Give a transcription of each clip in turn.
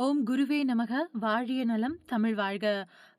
ஓம் குருவே நமக. வாழிய நலம் தமிழ் வாழ்க.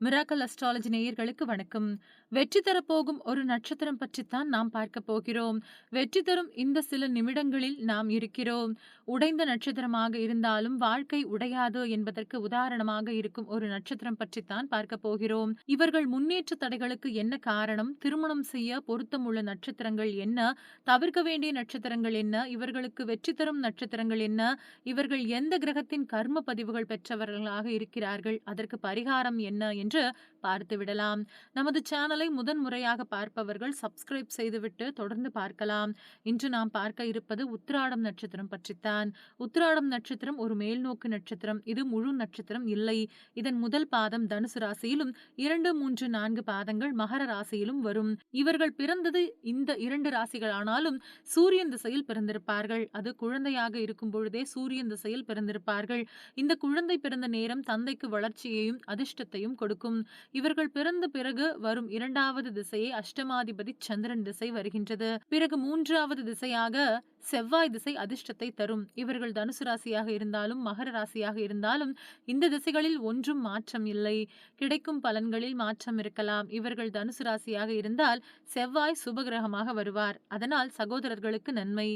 மிராக்கல் அஸ்ட்ராலஜி நேயர்களுக்கு வணக்கம். வெற்றி தரப்போகும் ஒரு நட்சத்திரம் பற்றித்தான் நாம் பார்க்க போகிறோம். வெற்றி தரும் இந்த சில நிமிடங்களில் நாம் இருக்கிறோம். உடைந்த நட்சத்திரமாக இருந்தாலும் வாழ்க்கை உடையாது என்பதற்கு உதாரணமாக இருக்கும் ஒரு நட்சத்திரம் பற்றித்தான் பார்க்க போகிறோம். இவர்கள் முன்னேற்ற தடைகளுக்கு என்ன காரணம்? திருமணம் செய்ய பொருத்தமுள்ள நட்சத்திரங்கள் என்ன? தவிர்க்க வேண்டிய நட்சத்திரங்கள் என்ன? இவர்களுக்கு வெற்றி தரும் நட்சத்திரங்கள் என்ன? இவர்கள் எந்த கிரகத்தின் கர்ம பதிவுகள் பெற்றவர்களாக இருக்கிறார்கள், அதற்கு பரிகாரம் என்ன என்று பார்த்து விடலாம். நமது சேனலை முதன் முறையாக பார்ப்பவர்கள் சப்ஸ்கிரைப் செய்துவிட்டு தொடர்ந்து பார்க்கலாம். இன்று நாம் பார்க்க இருப்பது உத்திராடம் நட்சத்திரம் பற்றித்தான். உத்திராடம் நட்சத்திரம் ஒரு மேல்நோக்கு நட்சத்திரம். இது முழு நட்சத்திரம் இல்லை. இதன் முதல் பாதம் தனுசு ராசியிலும் 2, 3, 4 பாதங்கள் மகர ராசியிலும் வரும். இவர்கள் பிறந்தது இந்த 2 ராசிகள் ஆனாலும் சூரியன் திசையில் பிறந்திருப்பார்கள். அது குழந்தையாக இருக்கும் பொழுதே சூரியன் திசையில் பிறந்திருப்பார்கள். இந்த குழந்தை பிறந்த நேரம் தந்தைக்கு வளர்ச்சியையும் அதிர்ஷ்டத்தையும் கொடுக்கும். இவர்கள் பிறந்த பிறகு வரும் 2வது திசையை அஷ்டமாதிபதி சந்திரன் திசை வருகின்றது. பிறகு 3வது திசையாக செவ்வாய் திசை அதிர்ஷ்டத்தை தரும். இவர்கள் தனுசு ராசியாக இருந்தாலும் மகர ராசியாக இருந்தாலும் இந்த திசைகளில் ஒன்றும் மாற்றம் இல்லை. கிடைக்கும் பலன்களில் மாற்றம் இருக்கலாம். இவர்கள் தனுசு ராசியாக இருந்தால் செவ்வாய் சுபகிரகமாக வருவார். அதனால் சகோதரர்களுக்கு நன்மை.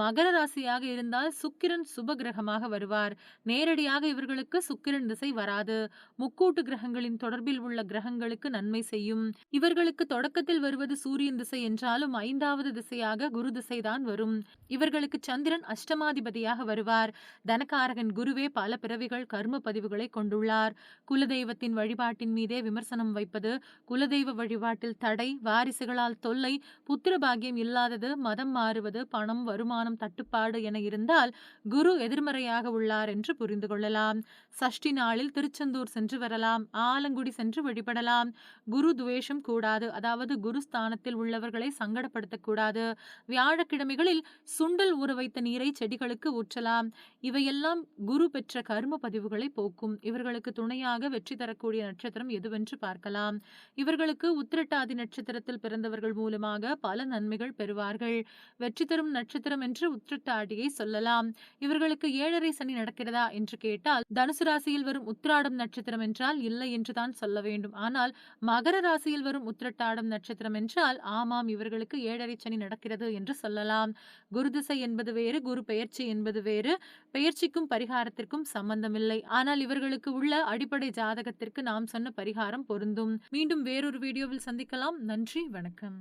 மகர ராசியாக இருந்தால் சுக்கிரன் சுபகிரகமாக வருவார். நேரடியாக இவர்களுக்கு சுக்கிரன் திசை வராது. முக்கூட்டு கிரகங்களின் தொடர்பில் உள்ள கிரகங்களுக்கு நன்மை செய்யும். இவர்களுக்கு தொடக்கத்தில் வருவது சூரியன் திசை என்றாலும் 5வது திசையாக குரு திசைதான் வரும். இவர்களுக்கு சந்திரன் அஷ்டமாதிபதியாக வருவார். தனகாரகன் குருவே பல பிறவிகள் கர்ம பதிவுகளை கொண்டுள்ளார். குலதெய்வத்தின் வழிபாட்டின் மீதே விமர்சனம் வைப்பது, குலதெய்வ வழிபாட்டில் தடை, வாரிசுகளால் தொல்லை, புத்திர பாக்கியம் இல்லாதது, மதம் மாறுவது, பணம் வருமானம் தட்டுப்பாடு என இருந்தால் குரு எதிர்மறையாக உள்ளார் என்று புரிந்து கொள்ளலாம். சஷ்டி நாளில் திருச்செந்தூர் சென்று வரலாம். ஆலங்குடி சென்று வழிபடலாம். குரு துவேஷம் கூடாது. அதாவது குரு ஸ்தானத்தில் உள்ளவர்களை சங்கடப்படுத்தக்கூடாது. வியாழக்கிழமைகளில் சுண்டல் ஊற வைத்த நீரை செடிகளுக்கு ஊற்றலாம். இவையெல்லாம் குரு பெற்ற கர்ம பதிவுகளை போக்கும். இவர்களுக்கு துணையாக வெற்றி தரக்கூடிய நட்சத்திரம் எதுவென்று பார்க்கலாம். இவர்களுக்கு உத்திரட்டாதி நட்சத்திரத்தில் பிறந்தவர்கள் மூலமாக பல நன்மைகள் பெறுவார்கள். வெற்றி தரும் நட்சத்திரம் என்று உத்திரட்டாதியை சொல்லலாம். இவர்களுக்கு 7.5 சனி நடக்கிறதா என்று கேட்டால் தனுசு ராசியில் வரும் உத்திராடம் நட்சத்திரம் என்றால் இல்லை என்றுதான் சொல்ல வேண்டும். ஆனால் மகர ராசியில் வரும் உத்திரட்டாடம் நட்சத்திரம் என்றால் ஆமாம், இவர்களுக்கு 7.5 சனி நடக்கிறது என்று சொல்லலாம். குரு திசை என்பது வேறு, குரு பெயர்ச்சி என்பது வேறு. பெயர்ச்சிக்கும் பரிகாரத்திற்கும் சம்பந்தமில்லை. ஆனால் இவர்களுக்கு உள்ள அடிப்படை ஜாதகத்திற்கு நாம் சொன்ன பரிகாரம் பொருந்தும். மீண்டும் வேறொரு வீடியோவில் சந்திக்கலாம். நன்றி, வணக்கம்.